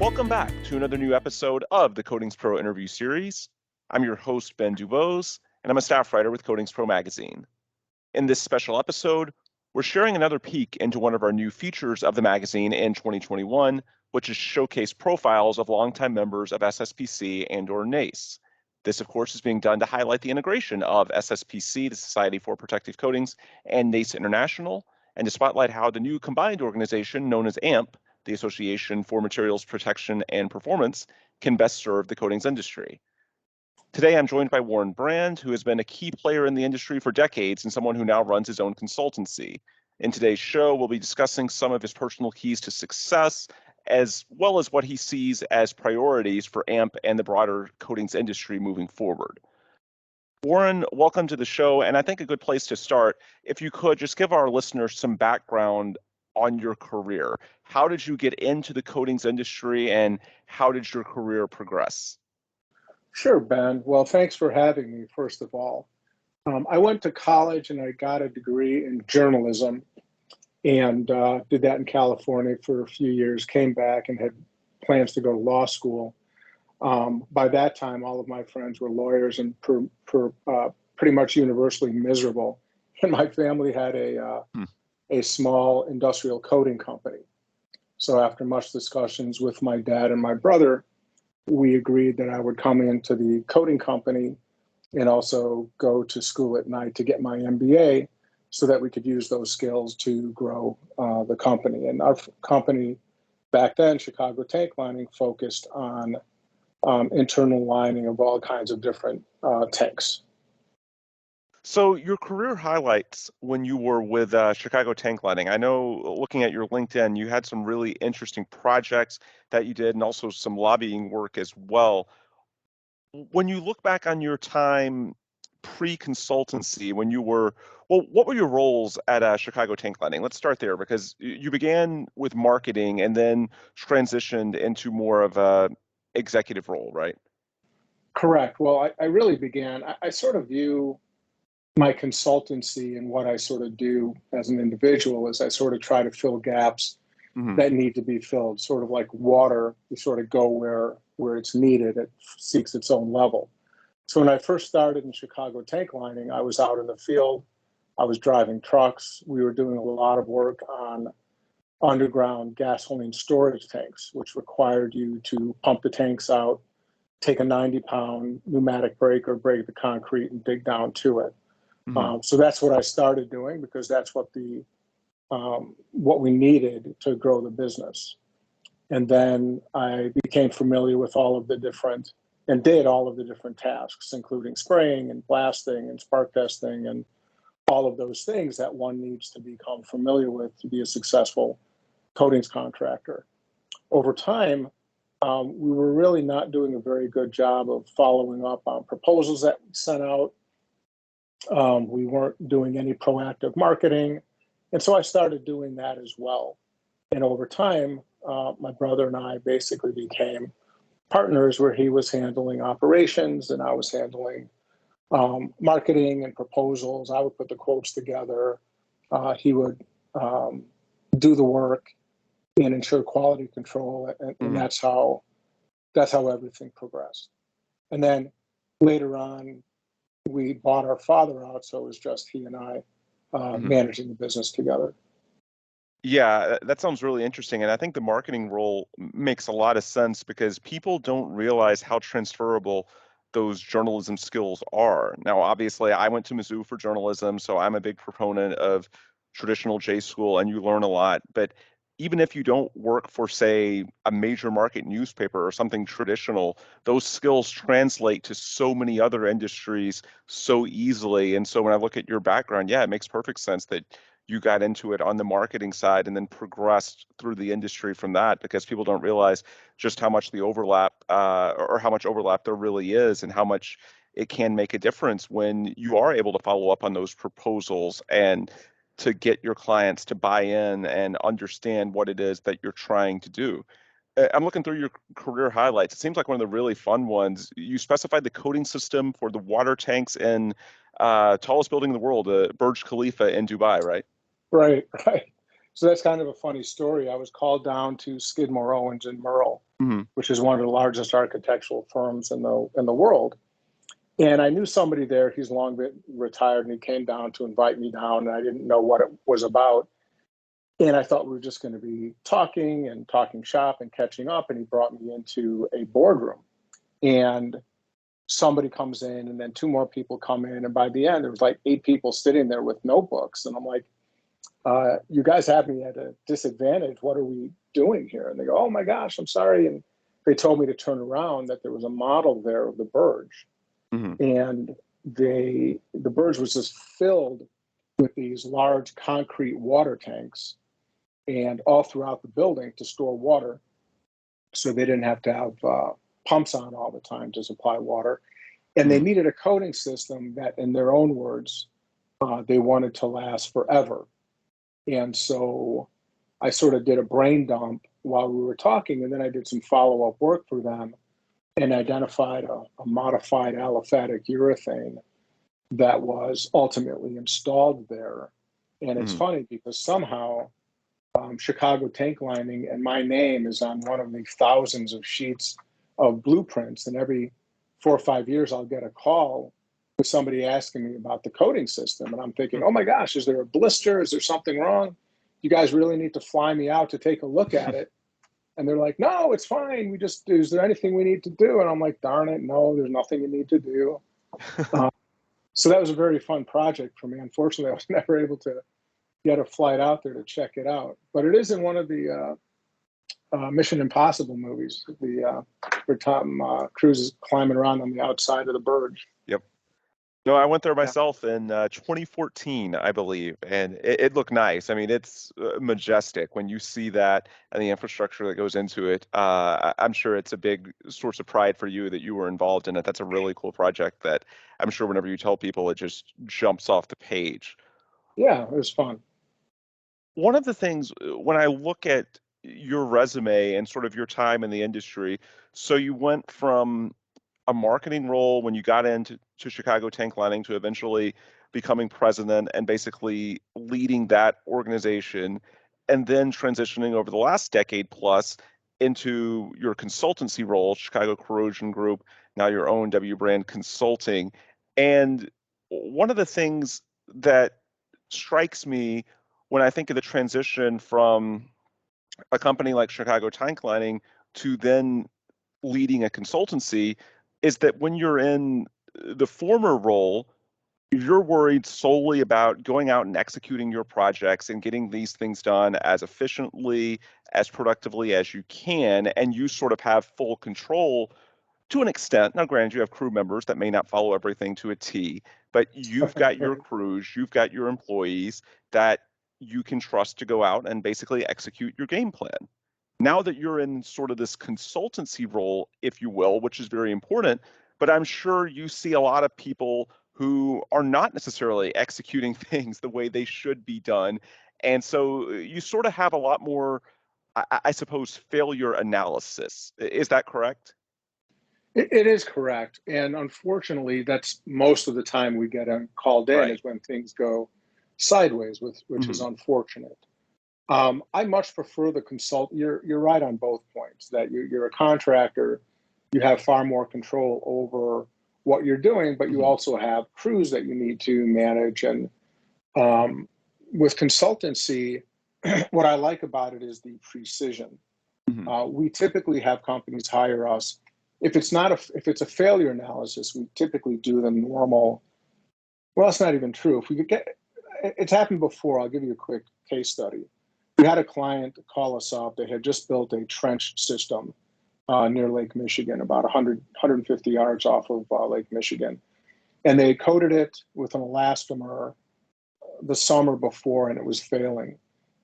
Welcome back to another new episode of the Coatings Pro interview series. I'm your host, Ben Dubose, and I'm a staff writer with Coatings Pro magazine. In this special episode, we're sharing another peek into one of our new features of the magazine in 2021, which is showcase profiles of longtime members of SSPC and/or NACE. This, of course, is being done to highlight the integration of SSPC, the Society for Protective Coatings, and NACE International, and to spotlight how the new combined organization known as AMP, the Association for Materials Protection and Performance, can best serve the coatings industry. Today, I'm joined by Warren Brand, who has been a key player in the industry for decades and someone who now runs his own consultancy. In today's show, we'll be discussing some of his personal keys to success, as well as what he sees as priorities for AMP and the broader coatings industry moving forward. Warren, welcome to the show, and I think a good place to start, if you could just give our listeners some background on your career. How did you get into the coatings industry, and how did your career progress? Sure, Ben. Well, thanks for having me, first of all. I went to college and I got a degree in journalism and did that in California for a few years, came back and had plans to go to law school. By that time, all of my friends were lawyers and pretty much universally miserable. And my family had a small industrial coating company. So after much discussions with my dad and my brother, we agreed that I would come into the coating company and also go to school at night to get my MBA so that we could use those skills to grow the company. And our company back then, Chicago Tank Lining, focused on internal lining of all kinds of different tanks. So your career highlights when you were with Chicago Tank Lining. I know looking at your LinkedIn, you had some really interesting projects that you did and also some lobbying work as well. When you look back on your time pre-consultancy, when you were, what were your roles at Chicago Tank Lining? Let's start there because you began with marketing and then transitioned into more of a executive role, right? Correct. Well, I really began, I sort of view my consultancy and what I sort of do as an individual is I sort of try to fill gaps that need to be filled, sort of like water. You sort of go where it's needed. It seeks its own level. So when I first started in Chicago Tank Lining, I was out in the field. I was driving trucks. We were doing a lot of work on underground gasoline storage tanks, which required you to pump the tanks out, take a 90-pound pneumatic breaker, break the concrete, and dig down to it. So that's what I started doing because that's what we needed to grow the business. And then I became familiar with all of the different tasks, including spraying and blasting and spark testing and all of those things that one needs to become familiar with to be a successful coatings contractor. Over time, we were really not doing a very good job of following up on proposals that we sent out. We weren't doing any proactive marketing. And so I started doing that as well. And over time, my brother and I basically became partners where he was handling operations and I was handling marketing and proposals. I would put the quotes together. He would do the work and ensure quality control. And that's how everything progressed. And then later on, we bought our father out, so it was just he and I managing the business together. Yeah, that sounds really interesting. And I think the marketing role makes a lot of sense because people don't realize how transferable those journalism skills are. Now, obviously, I went to Mizzou for journalism, so I'm a big proponent of traditional J school, and you learn a lot. But even if you don't work for, say, a major market newspaper or something traditional, those skills translate to so many other industries so easily. And so when I look at your background, yeah, it makes perfect sense that you got into it on the marketing side and then progressed through the industry from that because people don't realize just how much the overlap or how much overlap there really is and how much it can make a difference when you are able to follow up on those proposals and to get your clients to buy in and understand what it is that you're trying to do. I'm looking through your career highlights. It seems like one of the really fun ones. You specified the coating system for the water tanks in tallest building in the world, Burj Khalifa in Dubai, right? Right. So that's kind of a funny story. I was called down to Skidmore, Owens, and Merle which is one of the largest architectural firms in the world. And I knew somebody there. He's long been retired, and he came down to invite me down, and I didn't know what it was about. And I thought we were just going to be talking shop and catching up. And he brought me into a boardroom, and somebody comes in, and then two more people come in. And by the end, there was like 8 people sitting there with notebooks. And I'm like, you guys have me at a disadvantage. What are we doing here? And they go, oh my gosh, I'm sorry. And they told me to turn around, that there was a model there of the Burj. And the Burj was just filled with these large concrete water tanks, and all throughout the building to store water, so they didn't have to have pumps on all the time to supply water. And they needed a coating system that, in their own words, they wanted to last forever. And so I sort of did a brain dump while we were talking, and then I did some follow-up work for them and identified a modified aliphatic urethane that was ultimately installed there. And it's funny because somehow Chicago Tank Lining and my name is on one of the thousands of sheets of blueprints. And every 4 or 5 years, I'll get a call with somebody asking me about the coating system. And I'm thinking, oh my gosh, is there a blister? Is there something wrong? You guys really need to fly me out to take a look at it. And they're like, no, it's fine. Is there anything we need to do? And I'm like, darn it, no, there's nothing you need to do. So that was a very fun project for me. Unfortunately, I was never able to get a flight out there to check it out. But it is in one of the Mission Impossible movies, where Tom Cruise is climbing around on the outside of the Burj. Yep. No, I went there myself in 2014, I believe, and it looked nice. I mean, it's majestic when you see that and the infrastructure that goes into it. I'm sure it's a big source of pride for you that you were involved in it. That's a really cool project that I'm sure whenever you tell people, it just jumps off the page. Yeah, it was fun. One of the things when I look at your resume and sort of your time in the industry, so you went from a marketing role when you got into Chicago Tank Lining to eventually becoming president and basically leading that organization, and then transitioning over the last decade plus into your consultancy role, Chicago Corrosion Group, now your own W Brand Consulting. And one of the things that strikes me when I think of the transition from a company like Chicago Tank Lining to then leading a consultancy is that when you're in the former role, you're worried solely about going out and executing your projects and getting these things done as efficiently, as productively as you can, and you sort of have full control to an extent. Now, granted, you have crew members that may not follow everything to a T, but you've got your crews, you've got your employees that you can trust to go out and basically execute your game plan. Now that you're in sort of this consultancy role, if you will, which is very important, but I'm sure you see a lot of people who are not necessarily executing things the way they should be done. And so you sort of have a lot more, I suppose, failure analysis. Is that correct? It is correct. And unfortunately, that's most of the time we get called in, is when things go sideways, which is unfortunate. I much prefer the consult. You're right on both points, that you're a contractor, you have far more control over what you're doing, but you also have crews that you need to manage. And with consultancy, what I like about it is the precision. We typically have companies hire us. If it's a failure analysis, we typically do the normal. Well, that's not even true. If we could it's happened before. I'll give you a quick case study. We had a client call us up. They had just built a trench system near Lake Michigan, about 150 yards off of Lake Michigan. And they coated it with an elastomer the summer before, and it was failing.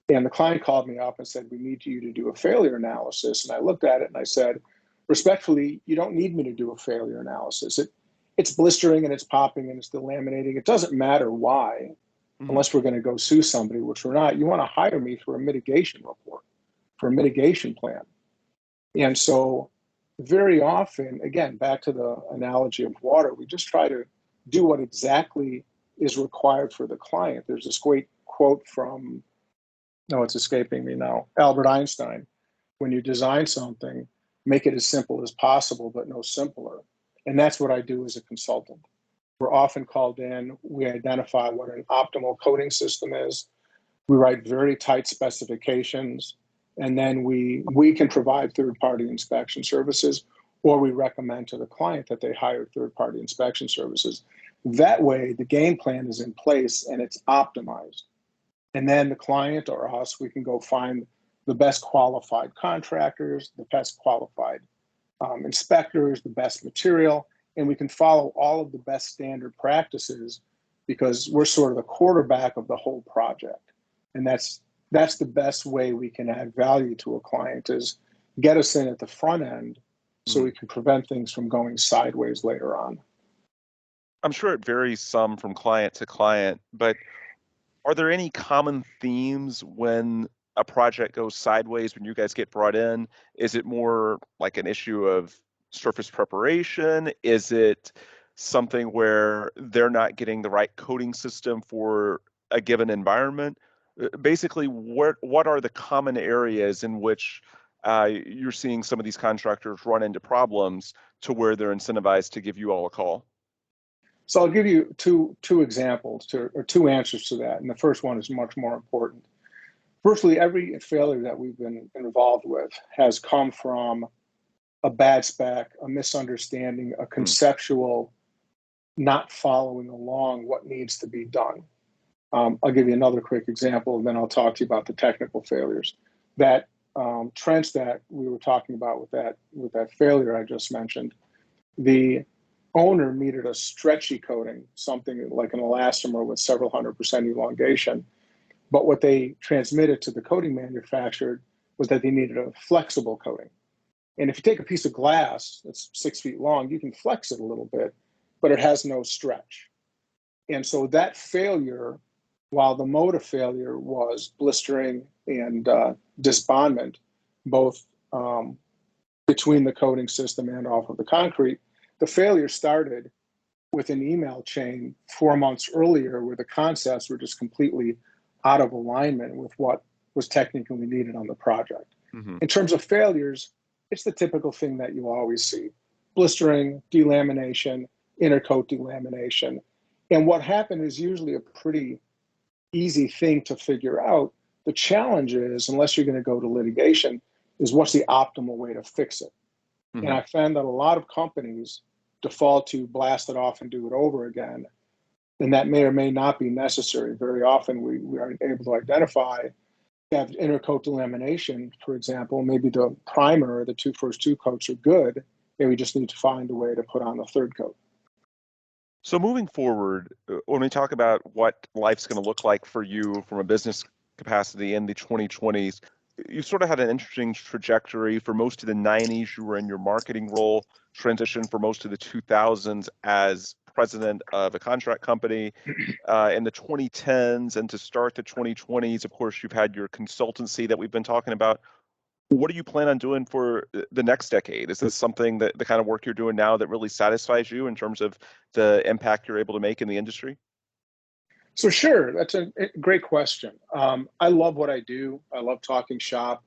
And the client called me up and said, we need you to do a failure analysis. And I looked at it and I said, respectfully, you don't need me to do a failure analysis. It's blistering and it's popping and it's delaminating. It doesn't matter why, unless we're going to go sue somebody, which we're not. You want to hire me for a mitigation report, for a mitigation plan. And so very often, again, back to the analogy of water, we just try to do what exactly is required for the client. There's this great quote from, no, it's escaping me now, Albert Einstein. When you design something, make it as simple as possible, but no simpler. And that's what I do as a consultant. We're often called in, we identify what an optimal coating system is, we write very tight specifications, and then we can provide third-party inspection services, or we recommend to the client that they hire third-party inspection services. That way, the game plan is in place and it's optimized. And then the client or us, we can go find the best qualified contractors, the best qualified inspectors, the best material, and we can follow all of the best standard practices because we're sort of the quarterback of the whole project. And that's the best way we can add value to a client, is get us in at the front end so we can prevent things from going sideways later on. I'm sure it varies some from client to client, but are there any common themes when a project goes sideways when you guys get brought in? Is it more like an issue of surface preparation? Is it something where they're not getting the right coating system for a given environment? Basically, what are the common areas in which you're seeing some of these contractors run into problems to where they're incentivized to give you all a call? So I'll give you two examples or two answers to that. And the first one is much more important. Firstly, every failure that we've been involved with has come from a bad spec, a misunderstanding, a conceptual not following along what needs to be done. I'll give you another quick example, and then I'll talk to you about the technical failures. That trench that we were talking about with that failure I just mentioned, the owner needed a stretchy coating, something like an elastomer with several 100% elongation. But what they transmitted to the coating manufacturer was that they needed a flexible coating. And if you take a piece of glass that's 6 feet long, you can flex it a little bit, but it has no stretch. And so that failure, while the mode of failure was blistering and disbondment, both between the coating system and off of the concrete, the failure started with an email chain 4 months earlier where the concepts were just completely out of alignment with what was technically needed on the project. In terms of failures, it's the typical thing that you always see: blistering, delamination, intercoat delamination. And what happened is usually a pretty easy thing to figure out. The challenge is, unless you're going to go to litigation, is what's the optimal way to fix it. And I found that a lot of companies default to blast it off and do it over again. And that may or may not be necessary. Very often we are able to identify, have intercoat delamination, for example, maybe the primer or the first two coats are good, and we just need to find a way to put on the third coat. So moving forward, when we talk about what life's going to look like for you from a business capacity in the 2020s, you sort of had an interesting trajectory. For most of the 90s, you were in your marketing role, transitioned for most of the 2000s as president of a contract company. In the 2010s and to start the 2020s, of course, you've had your consultancy that we've been talking about. What do you plan on doing for the next decade? Is this something that the kind of work you're doing now that really satisfies you in terms of the impact you're able to make in the industry? So sure, that's a great question. I love what I do. I love talking shop.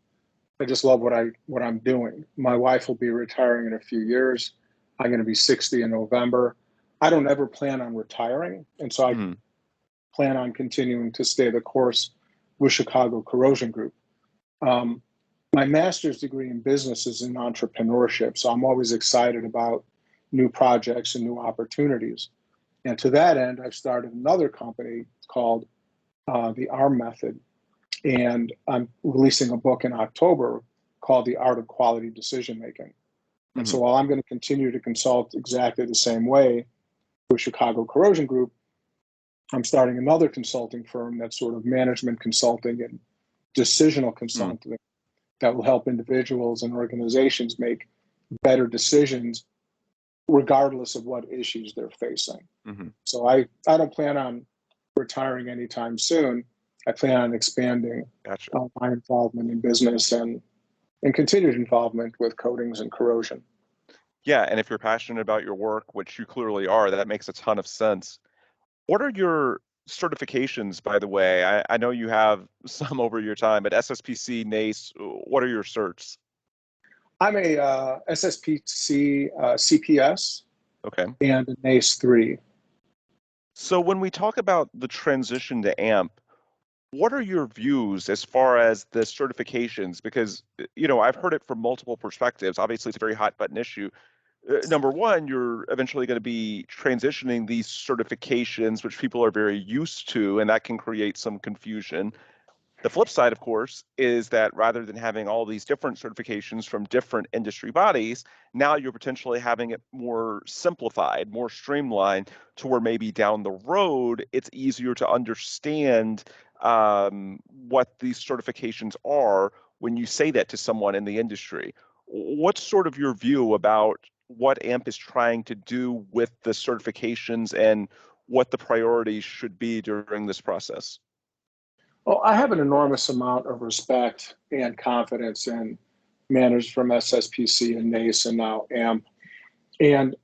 I just love what I'm doing. My wife will be retiring in a few years. I'm going to be 60 in November. I don't ever plan on retiring, and so I plan on continuing to stay the course with Chicago Corrosion Group. My master's degree in business is in entrepreneurship, so I'm always excited about new projects and new opportunities. And to that end, I've started another company called the ARM Method, and I'm releasing a book in October called The Art of Quality Decision Making. And so while I'm going to continue to consult exactly the same way with Chicago Corrosion Group, I'm starting another consulting firm that's sort of management consulting and decisional consulting that will help individuals and organizations make better decisions regardless of what issues they're facing. So I don't plan on retiring anytime soon. I plan on expanding my involvement in business and continued involvement with coatings and corrosion. Yeah, and if you're passionate about your work, which you clearly are, that makes a ton of sense. What are your certifications, by the way? I know you have some over your time, but SSPC, NACE, what are your certs? I'm a SSPC CPS Okay. and a NACE 3. So when we talk about the transition to AMP, what are your views as far as the certifications? Because, I've heard it from multiple perspectives. Obviously, it's a very hot button issue. Number one, you're eventually going to be transitioning these certifications, which people are very used to, and that can create some confusion. The flip side, of course, is that rather than having all these different certifications from different industry bodies, now you're potentially having it more simplified, more streamlined to where maybe down the road, it's easier to understand what these certifications are when you say that to someone in the industry. What's sort of your view about what AMP is trying to do with the certifications and what the priorities should be during this process? Well, I have an enormous amount of respect and confidence in managers from SSPC and NACE and now AMP. And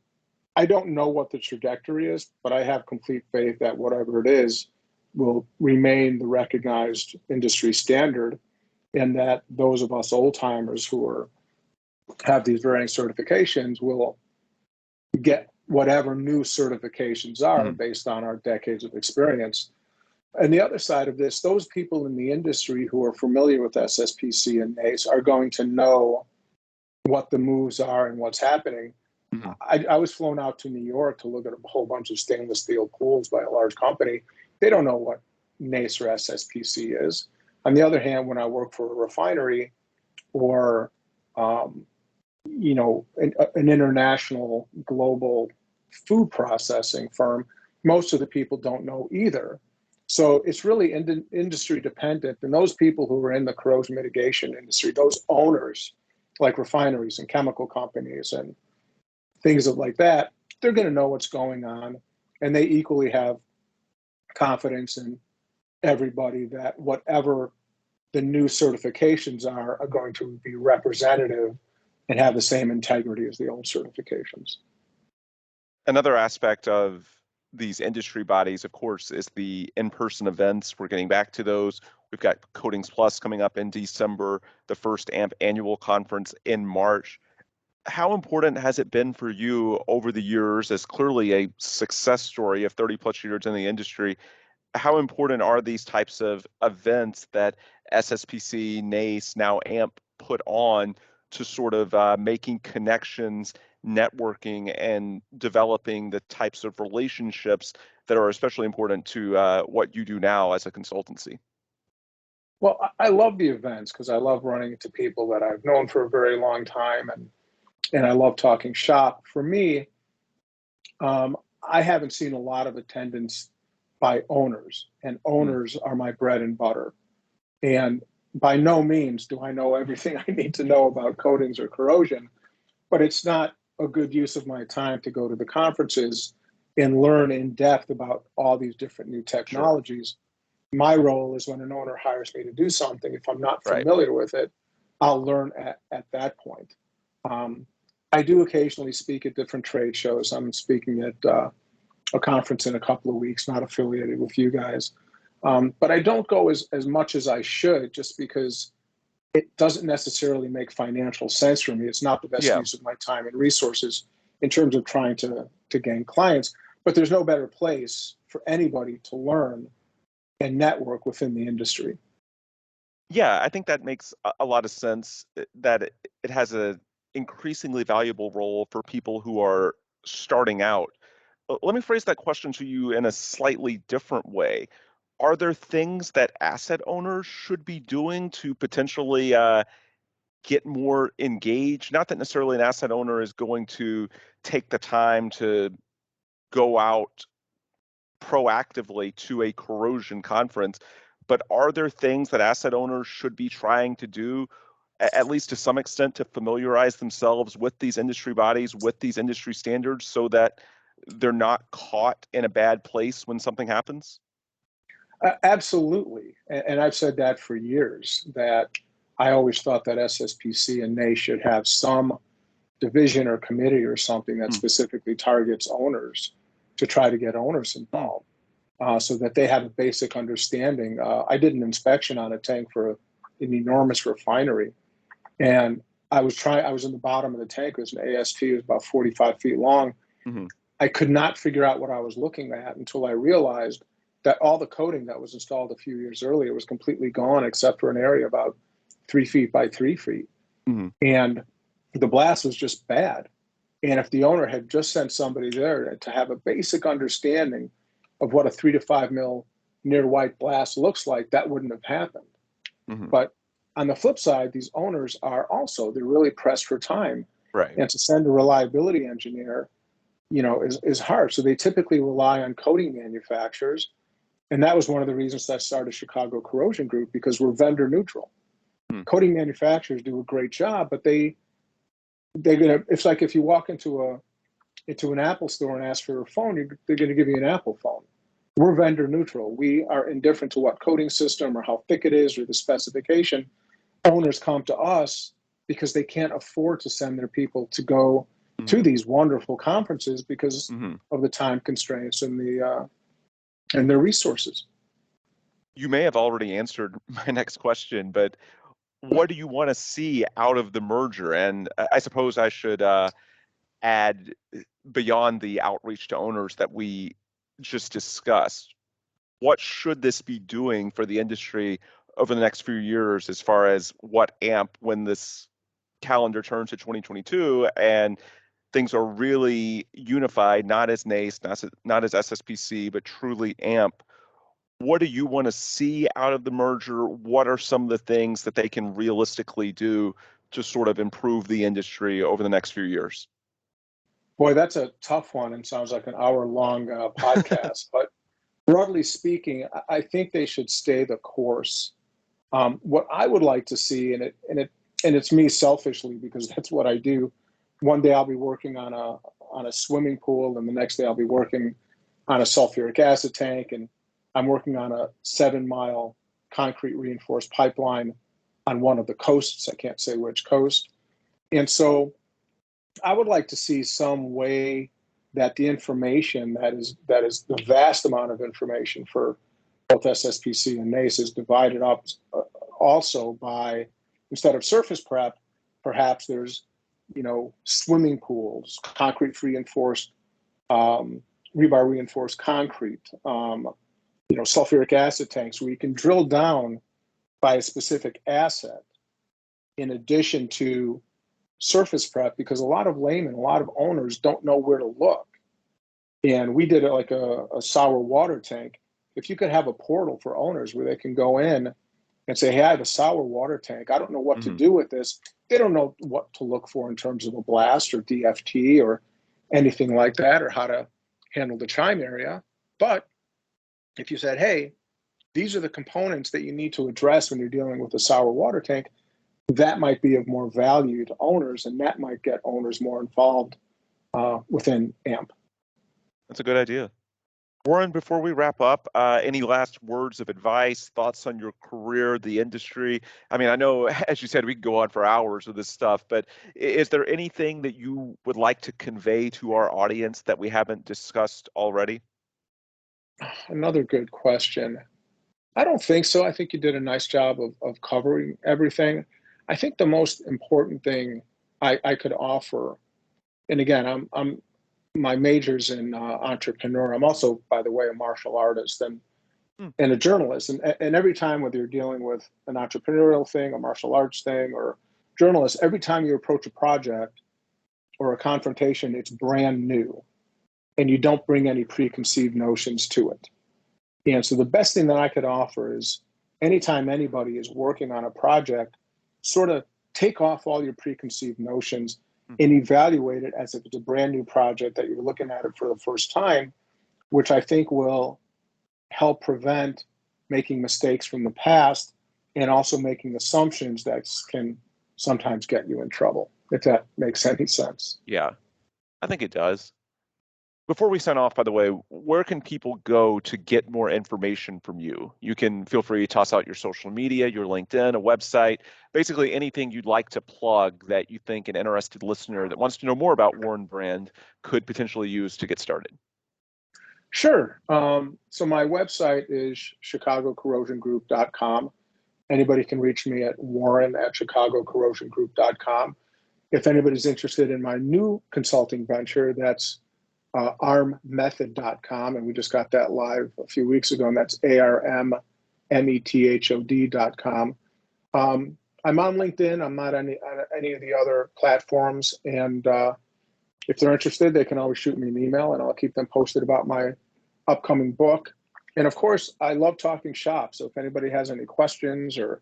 I don't know what the trajectory is, but I have complete faith that whatever it is will remain the recognized industry standard, and that those of us old timers who have these varying certifications will get whatever new certifications are based on our decades of experience. And the other side of this, those people in the industry who are familiar with SSPC and NACE are going to know what the moves are and what's happening. I was flown out to New York to look at a whole bunch of stainless steel pools by a large company. They don't know what NACE or SSPC is. On the other hand, when I work for a refinery or an international global food processing firm, most of the people don't know either. So it's really industry dependent. And those people who are in the corrosion mitigation industry, those owners like refineries and chemical companies and things like that, they're going to know what's going on. And they equally have confidence in everybody that whatever the new certifications are going to be representative and have the same integrity as the old certifications. Another aspect of these industry bodies, of course, is the in-person events. We're getting back to those. We've got Coatings Plus coming up in December, the first AMP annual conference in March. How important has it been for you over the years, as clearly a success story of 30 plus years in the industry? How important are these types of events that SSPC, NACE, now AMP put on to sort of making connections, networking, and developing the types of relationships that are especially important to what you do now as a consultancy? Well, I love the events because I love running into people that I've known for a very long time, and I love talking shop. For me, I haven't seen a lot of attendance by owners, and owners are my bread and butter. And by no means do I know everything I need to know about coatings or corrosion, but it's not a good use of my time to go to the conferences and learn in depth about all these different new technologies. Sure. My role is when an owner hires me to do something, if I'm not familiar with it, I'll learn at that point. I do occasionally speak at different trade shows. I'm speaking at a conference in a couple of weeks, not affiliated with you guys. But I don't go as much as I should, just because it doesn't necessarily make financial sense for me. It's not the best use of my time and resources in terms of trying to gain clients. But there's no better place for anybody to learn and network within the industry. Yeah, I think that makes a lot of sense, that it has an increasingly valuable role for people who are starting out. Let me phrase that question to you in a slightly different way. Are there things that asset owners should be doing to potentially get more engaged? Not that necessarily an asset owner is going to take the time to go out proactively to a corrosion conference, but are there things that asset owners should be trying to do, at least to some extent, to familiarize themselves with these industry bodies, with these industry standards, so that they're not caught in a bad place when something happens? Absolutely. And I've said that for years, that I always thought that SSPC and NACE should have some division or committee or something that specifically targets owners to try to get owners involved, so that they have a basic understanding. I did an inspection on a tank for an enormous refinery, and I was in the bottom of the tank. It was an AST. It was about 45 feet long. Mm-hmm. I could not figure out what I was looking at until I realized that all the coating that was installed a few years earlier was completely gone, except for an area about 3 feet by 3 feet. Mm-hmm. And the blast was just bad. And if the owner had just sent somebody there to have a basic understanding of what a 3 to 5 mil near white blast looks like, that wouldn't have happened. Mm-hmm. But on the flip side, these owners are also, they're really pressed for time. Right. And to send a reliability engineer, is hard. So they typically rely on coating manufacturers. And that was one of the reasons that I started Chicago Corrosion Group, because we're vendor neutral. Mm. Coating manufacturers do a great job, but it's like if you walk into an Apple store and ask for a phone, they're going to give you an Apple phone. We're vendor neutral. We are indifferent to what coating system or how thick it is or the specification. Owners come to us because they can't afford to send their people to go to these wonderful conferences because of the time constraints and their resources. You may have already answered my next question, but what do you want to see out of the merger? And I suppose I should add, beyond the outreach to owners that we just discussed, what should this be doing for the industry over the next few years as far as what AMP, when this calendar turns to 2022 and things are really unified, not as NACE, not as SSPC, but truly AMP? What do you want to see out of the merger? What are some of the things that they can realistically do to sort of improve the industry over the next few years? Boy, that's a tough one and sounds like an hour-long podcast. But broadly speaking, I think they should stay the course. What I would like to see, and it's me selfishly because that's what I do. One day I'll be working on a swimming pool, and the next day I'll be working on a sulfuric acid tank, and I'm working on a 7-mile concrete reinforced pipeline on one of the coasts. I can't say which coast. And so I would like to see some way that the information that is the vast amount of information for both SSPC and NACE is divided up also by, instead of surface prep, perhaps there's, swimming pools, concrete reinforced, rebar reinforced concrete, sulfuric acid tanks where you can drill down by a specific asset in addition to surface prep, because a lot of laymen, a lot of owners don't know where to look. And we did it like a sour water tank. If you could have a portal for owners where they can go in and say, hey, I have a sour water tank. I don't know what to do with this. They don't know what to look for in terms of a blast or DFT or anything like that, or how to handle the chime area. But if you said, hey, these are the components that you need to address when you're dealing with a sour water tank, that might be of more value to owners, and that might get owners more involved within AMP. That's a good idea. Warren, before we wrap up, any last words of advice, thoughts on your career, the industry? I mean, I know, as you said, we could go on for hours with this stuff, but is there anything that you would like to convey to our audience that we haven't discussed already? Another good question. I don't think so. I think you did a nice job of covering everything. I think the most important thing I could offer, and again, my major's in entrepreneur. I'm also, by the way, a martial artist and a journalist. And every time, whether you're dealing with an entrepreneurial thing, a martial arts thing, or journalist, every time you approach a project or a confrontation, it's brand new, and you don't bring any preconceived notions to it. And so the best thing that I could offer is anytime anybody is working on a project, sort of take off all your preconceived notions and evaluate it as if it's a brand new project that you're looking at it for the first time, which I think will help prevent making mistakes from the past and also making assumptions that can sometimes get you in trouble, if that makes any sense. Yeah, I think it does. Before we sign off, by the way, where can people go to get more information from you? You can feel free to toss out your social media, your LinkedIn, a website, basically anything you'd like to plug that you think an interested listener that wants to know more about Warren Brand could potentially use to get started. Sure. So my website is chicagocorrosiongroup.com. Anybody can reach me at warren@chicagocorrosiongroup.com. If anybody's interested in my new consulting venture, that's armmethod.com, and we just got that live a few weeks ago, and that's ARMMETHOD.com. I'm on LinkedIn. I'm not on any of the other platforms, and if they're interested, they can always shoot me an email, and I'll keep them posted about my upcoming book. And of course, I love talking shop, so if anybody has any questions or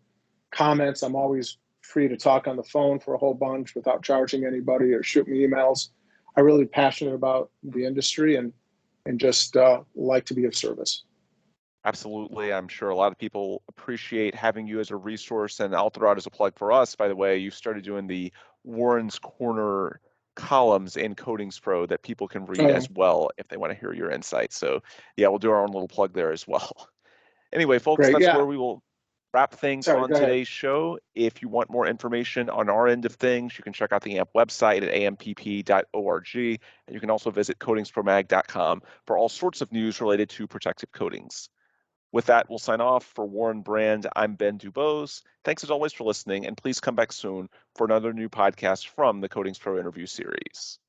comments, I'm always free to talk on the phone for a whole bunch without charging anybody, or shoot me emails. I'm really passionate about the industry and just like to be of service. Absolutely. I'm sure a lot of people appreciate having you as a resource, and I'll throw out as a plug for us, by the way, you started doing the Warren's Corner columns in Coatings Pro that people can read as well if they want to hear your insights. So yeah, we'll do our own little plug there as well. Anyway, folks, Great. that's Yeah. where we will wrap things on today's show. If you want more information on our end of things, you can check out the AMP website at ampp.org, and you can also visit coatingspromag.com for all sorts of news related to protective coatings. With that, we'll sign off. For Warren Brand, I'm Ben Dubose. Thanks as always for listening, and please come back soon for another new podcast from the Coatings Pro interview series.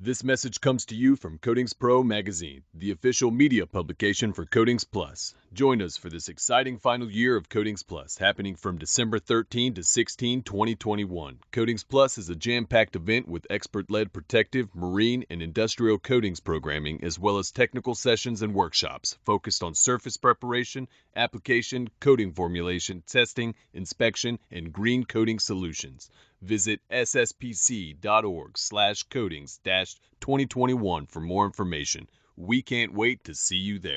This message comes to you from Coatings Pro Magazine, the official media publication for Coatings Plus. Join us for this exciting final year of Coatings Plus, happening from December 13 to 16, 2021. Coatings Plus is a jam-packed event with expert-led protective, marine, and industrial coatings programming, as well as technical sessions and workshops focused on surface preparation, application, coating formulation, testing, inspection, and green coating solutions. Visit sspc.org/coatings-2021 for more information. We can't wait to see you there.